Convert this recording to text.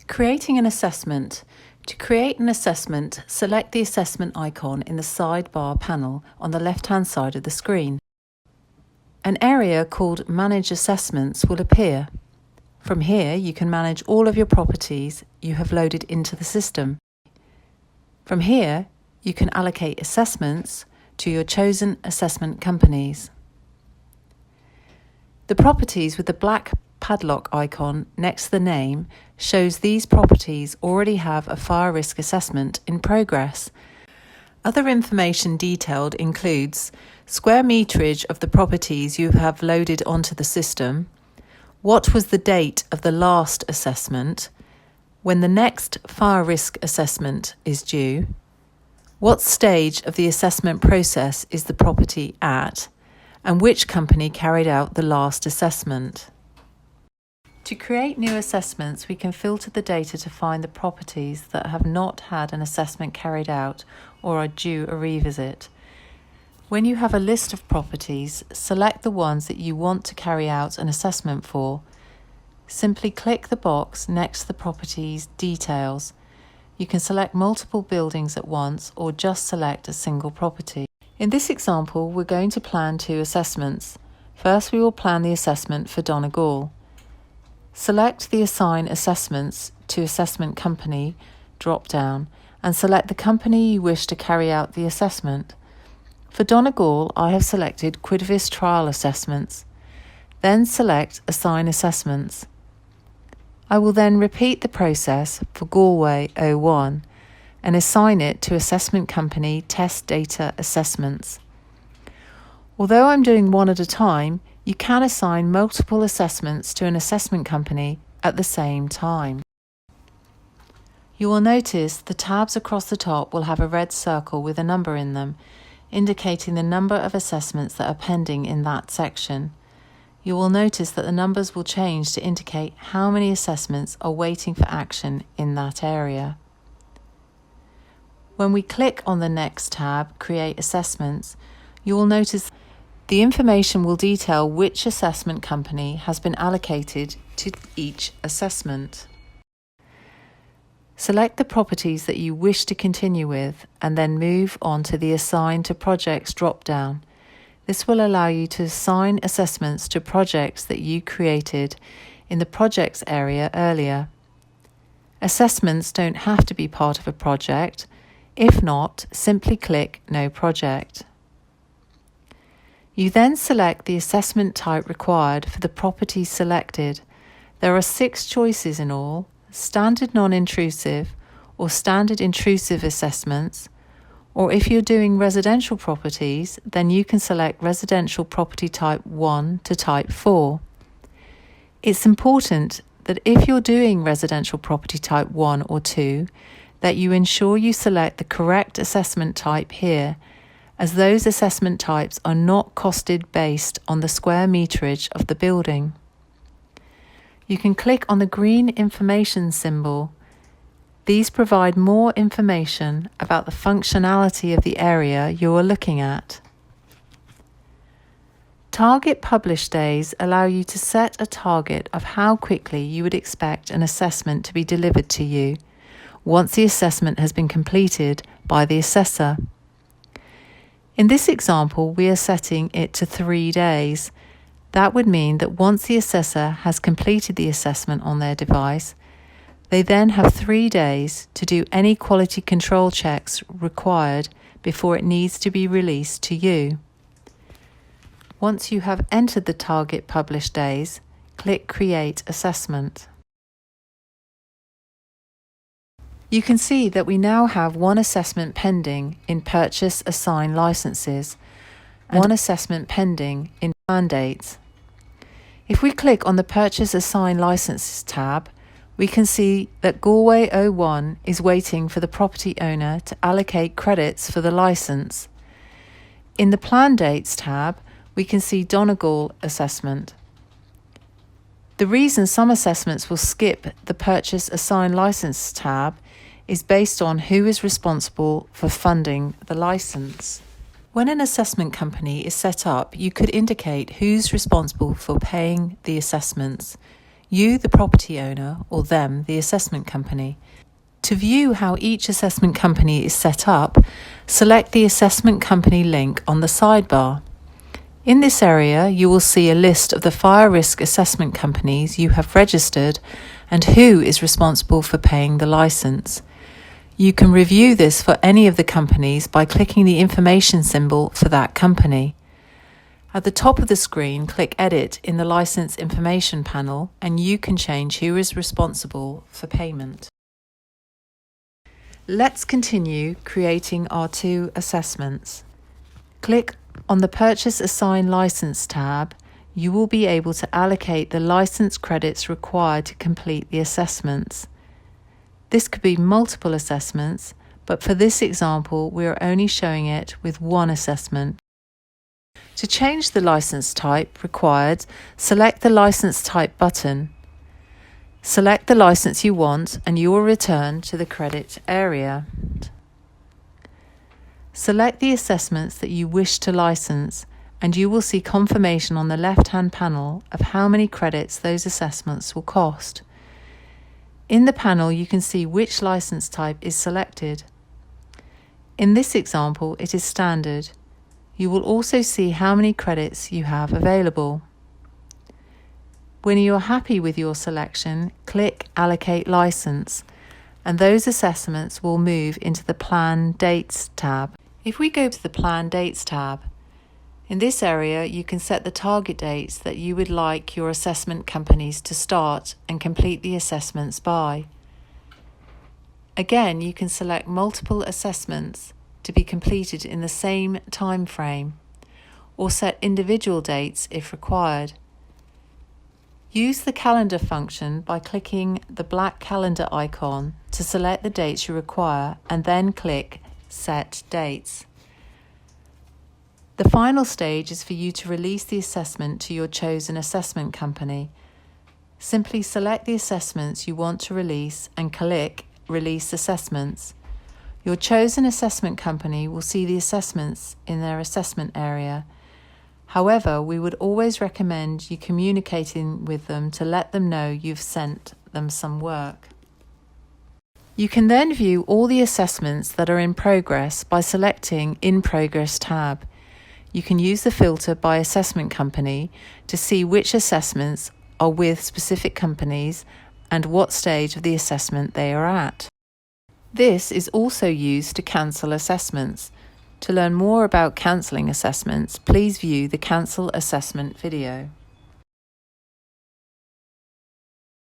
Creating an assessment. To create an assessment, select the assessment icon in the sidebar panel on the left-hand side of the screen. An area called Manage Assessments will appear. From here, you can manage all of your properties you have loaded into the system. From here, you can allocate assessments to your chosen assessment companies. The properties with the black padlock icon next to the name shows these properties already have a fire risk assessment in progress. Other information detailed includes square meterage of the properties you have loaded onto the system, what was the date of the last assessment, when the next fire risk assessment is due, what stage of the assessment process is the property at, and which company carried out the last assessment. To create new assessments, we can filter the data to find the properties that have not had an assessment carried out or are due a revisit. When you have a list of properties, select the ones that you want to carry out an assessment for. Simply click the box next to the property's details. You can select multiple buildings at once or just select a single property. In this example, we're going to plan 2 assessments. First, we will plan the assessment for Donegal. Select the Assign Assessments to Assessment Company drop-down and select the company you wish to carry out the assessment. For Donegal, I have selected Quidvis Trial Assessments. Then select Assign Assessments. I will then repeat the process for Galway 01 and assign it to Assessment Company Test Data Assessments. Although I'm doing one at a time, you can assign multiple assessments to an assessment company at the same time. You will notice the tabs across the top will have a red circle with a number in them, indicating the number of assessments that are pending in that section. You will notice that the numbers will change to indicate how many assessments are waiting for action in that area. When we click on the next tab, Create Assessments, you will notice the information will detail which assessment company has been allocated to each assessment. Select the properties that you wish to continue with and then move on to the Assign to Projects drop-down. This will allow you to assign assessments to projects that you created in the Projects area earlier. Assessments don't have to be part of a project. If not, simply click No Project. You then select the assessment type required for the property selected. There are 6 choices in all: Standard Non-Intrusive or Standard Intrusive Assessments, or if you're doing residential properties, then you can select Residential Property Type 1 to Type 4. It's important that if you're doing Residential Property Type 1 or 2, that you ensure you select the correct assessment type here, as those assessment types are not costed based on the square meterage of the building. You can click on the green information symbol. These provide more information about the functionality of the area you are looking at. Target publish days allow you to set a target of how quickly you would expect an assessment to be delivered to you once the assessment has been completed by the assessor. In this example, we are setting it to 3 days. That would mean that once the assessor has completed the assessment on their device, they then have 3 days to do any quality control checks required before it needs to be released to you. Once you have entered the target publish days, click Create Assessment. You can see that we now have 1 assessment pending in Purchase Assign Licenses and 1 assessment pending in Mandates. If we click on the Purchase Assign Licenses tab, we can see that Galway 01 is waiting for the property owner to allocate credits for the license. In the Plan Dates tab, we can see Donegal assessment. The reason some assessments will skip the Purchase Assign License tab is based on who is responsible for funding the license. When an assessment company is set up, you could indicate who's responsible for paying the assessments. you, the property owner, or them, the assessment company. To view how each assessment company is set up, select the assessment company link on the sidebar. In this area, you will see a list of the fire risk assessment companies you have registered and who is responsible for paying the license. You can review this for any of the companies by clicking the information symbol for that company. At the top of the screen, click Edit in the License Information panel and you can change who is responsible for payment. Let's continue creating our two assessments. Click on the Purchase Assign License tab. You will be able to allocate the license credits required to complete the assessments. This could be multiple assessments, but for this example, we are only showing it with one assessment. To change the license type required, select the License Type button. Select the license you want and you will return to the credit area. Select the assessments that you wish to license and you will see confirmation on the left-hand panel of how many credits those assessments will cost. In the panel, you can see which license type is selected. In this example, it is standard. You will also see how many credits you have available. When you are happy with your selection, click Allocate License, and those assessments will move into the Plan Dates tab. If we go to the Plan Dates tab, in this area you can set the target dates that you would like your assessment companies to start and complete the assessments by. Again, you can select multiple assessments to be completed in the same time frame, or set individual dates if required. Use the calendar function by clicking the black calendar icon to select the dates you require and then click Set Dates. The final stage is for you to release the assessment to your chosen assessment company. Simply select the assessments you want to release and click Release Assessments. Your chosen assessment company will see the assessments in their assessment area. However, we would always recommend you communicating with them to let them know you've sent them some work. You can then view all the assessments that are in progress by selecting In Progress tab. You can use the filter by assessment company to see which assessments are with specific companies and what stage of the assessment they are at. This is also used to cancel assessments. To learn more about cancelling assessments, please view the Cancel Assessment video.